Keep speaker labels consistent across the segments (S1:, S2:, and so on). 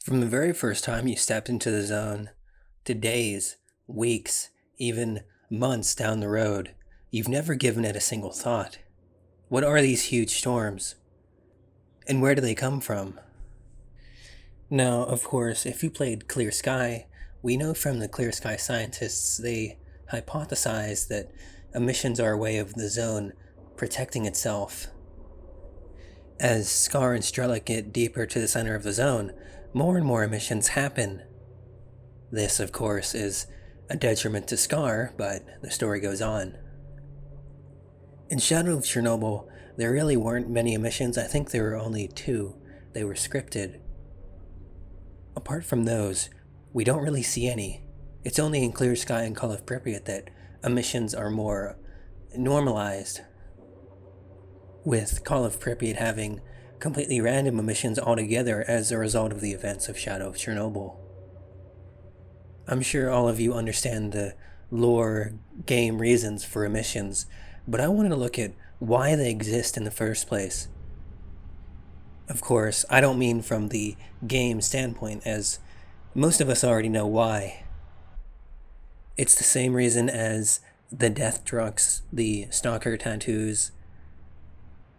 S1: From the very first time you stepped into the zone, to days, weeks, even months down the road, you've never given it a single thought. What are these huge storms? And where do they come from? Now, of course, if you played Clear Sky, we know from the Clear Sky scientists they hypothesize that emissions are a way of the zone protecting itself. As Scar and Strelick get deeper to the center of the zone, more and more emissions happen. This, of course, is a detriment to Scar, but the story goes on. In Shadow of Chernobyl, there really weren't many emissions. I think there were only two. They were scripted. Apart from those, we don't really see any. It's only in Clear Sky and Call of Pripyat that emissions are more normalized, with Call of Pripyat having completely random emissions altogether as a result of the events of Shadow of Chernobyl. I'm sure all of you understand the lore game reasons for emissions, but I wanted to look at why they exist in the first place. Of course, I don't mean from the game standpoint, as most of us already know why. It's the same reason as the death trucks, the stalker tattoos.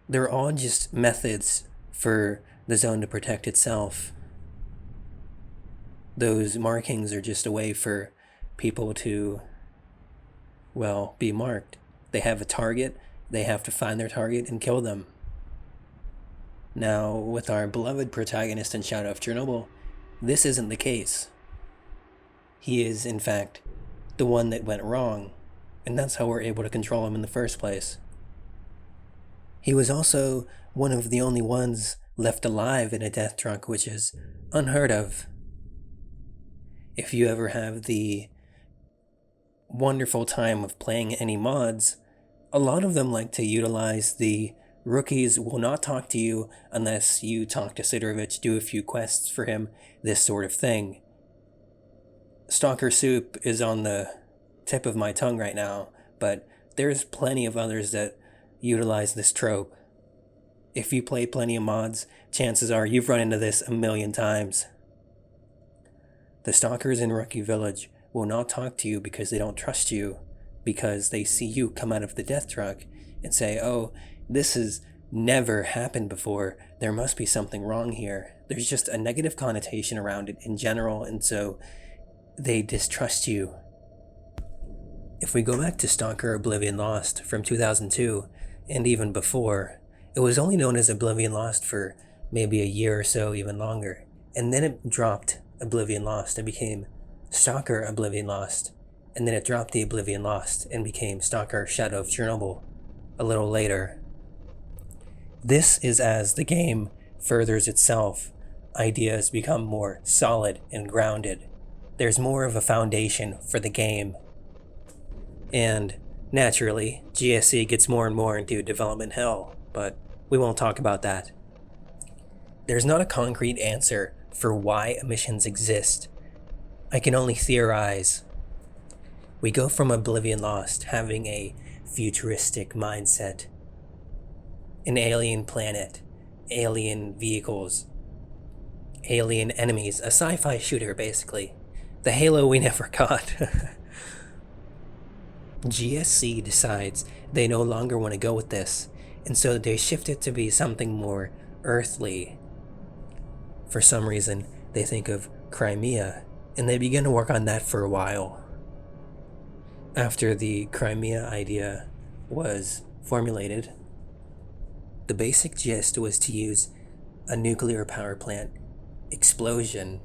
S1: They're all just methods for the zone to protect itself. Those markings are just a way for people to, well, be marked. They have a target, they have to find their target and kill them. Now, with our beloved protagonist in Shadow of Chernobyl, this isn't the case. He is, in fact, the one that went wrong, and that's how we're able to control him in the first place. He was also one of the only ones left alive in a death truck, which is unheard of. If you ever have the wonderful time of playing any mods, a lot of them like to utilize the rookies will not talk to you unless you talk to Sidorovich, do a few quests for him, this sort of thing. Stalker Soup is on the tip of my tongue right now, but there's plenty of others that utilize this trope. If you play plenty of mods, chances are you've run into this a million times. The stalkers in Rookie Village will not talk to you because they don't trust you, because they see you come out of the death truck and say, oh, this has never happened before, there must be something wrong here. There's just a negative connotation around it in general, and so they distrust you. If we go back to Stalker Oblivion Lost from 2002, and even before, it was only known as Oblivion Lost for maybe a year or so, even longer. And then it dropped Oblivion Lost and became Stalker Oblivion Lost. And then it dropped the Oblivion Lost and became Stalker Shadow of Chernobyl a little later. This is as the game furthers itself. Ideas become more solid and grounded. There's more of a foundation for the game. And naturally, GSC gets more and more into development hell, but we won't talk about that. There's not a concrete answer for why emissions exist. I can only theorize. We go from Oblivion Lost having a futuristic mindset, an alien planet, alien vehicles, alien enemies, a sci-fi shooter basically. The Halo we never got. GSC decides they no longer want to go with this, and so they shift it to be something more earthly. For some reason, they think of Crimea, and they begin to work on that for a while. After the Crimea idea was formulated, the basic gist was to use a nuclear power plant explosion.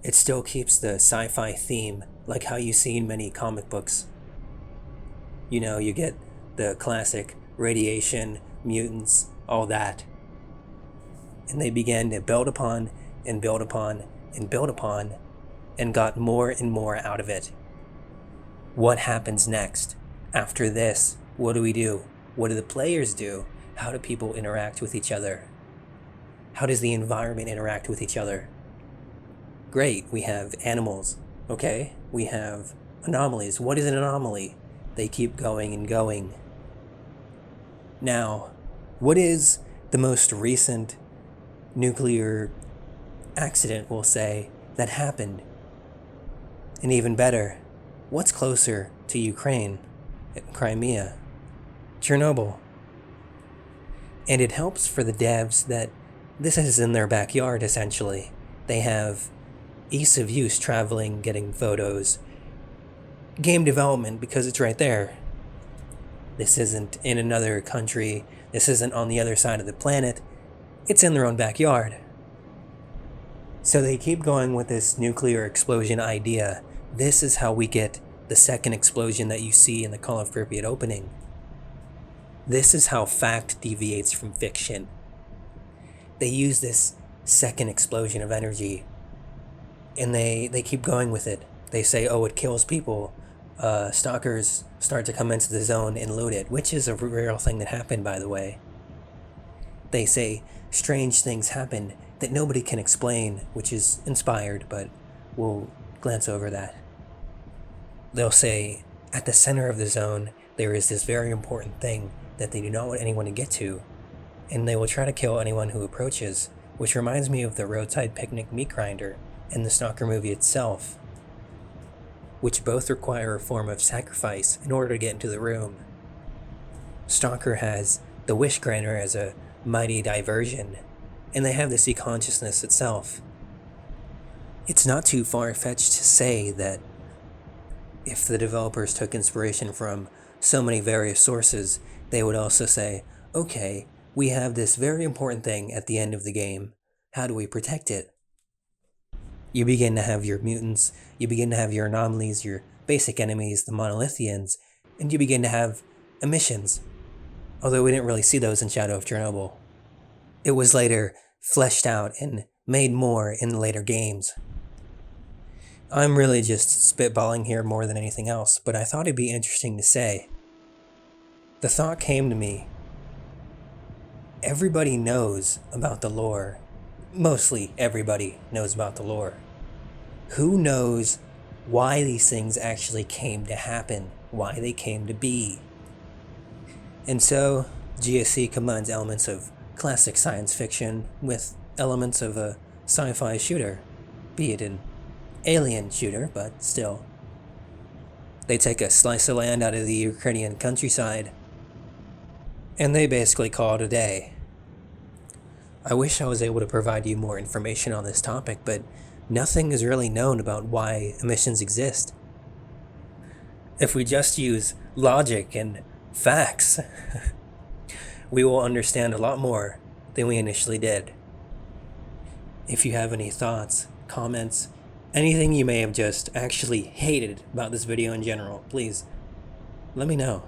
S1: It still keeps the sci-fi theme, like how you see in many comic books. You know, you get the classic radiation, mutants, all that. And they began to build upon and build upon and build upon and got more and more out of it. What happens next? After this, what do we do? What do the players do? How do people interact with each other? How does the environment interact with each other? Great, we have animals, okay? We have anomalies. What is an anomaly? They keep going and going. Now, what is the most recent nuclear accident, we'll say, that happened. And even better, what's closer to Ukraine, Crimea, Chernobyl? And it helps for the devs that this is in their backyard, essentially. They have ease of use traveling, getting photos, game development because it's right there. This isn't in another country. This isn't on the other side of the planet. It's in their own backyard. So they keep going with this nuclear explosion idea. This is how we get the second explosion that you see in the Call of Pripyat opening. This is how fact deviates from fiction. They use this second explosion of energy, and they keep going with it. They say, oh, it kills people. Stalkers start to come into the zone and loot it, which is a real thing that happened, by the way. They say strange things happen that nobody can explain, which is inspired, but we'll glance over that. They'll say, at the center of the zone, there is this very important thing that they do not want anyone to get to, and they will try to kill anyone who approaches, which reminds me of the roadside picnic meat grinder and the Stalker movie itself, which both require a form of sacrifice in order to get into the room. Stalker has the wish granter as a mighty diversion, and they have the sea consciousness itself. It's not too far-fetched to say that if the developers took inspiration from so many various sources, they would also say, okay, we have this very important thing at the end of the game. How do we protect it? You begin to have your mutants, you begin to have your anomalies, your basic enemies, the monolithians, and you begin to have emissions. Although we didn't really see those in Shadow of Chernobyl. It was later fleshed out and made more in the later games. I'm really just spitballing here more than anything else, but I thought it'd be interesting to say. The thought came to me. Everybody knows about the lore. Mostly everybody knows about the lore. Who knows why these things actually came to happen? Why they came to be? And so, GSC combines elements of classic science fiction with elements of a sci-fi shooter, be it an alien shooter, but still. They take a slice of land out of the Ukrainian countryside, and they basically call it a day. I wish I was able to provide you more information on this topic, but nothing is really known about why emissions exist. If we just use logic and facts, we will understand a lot more than we initially did. If you have any thoughts, comments, anything you may have just actually hated about this video in general, please let me know.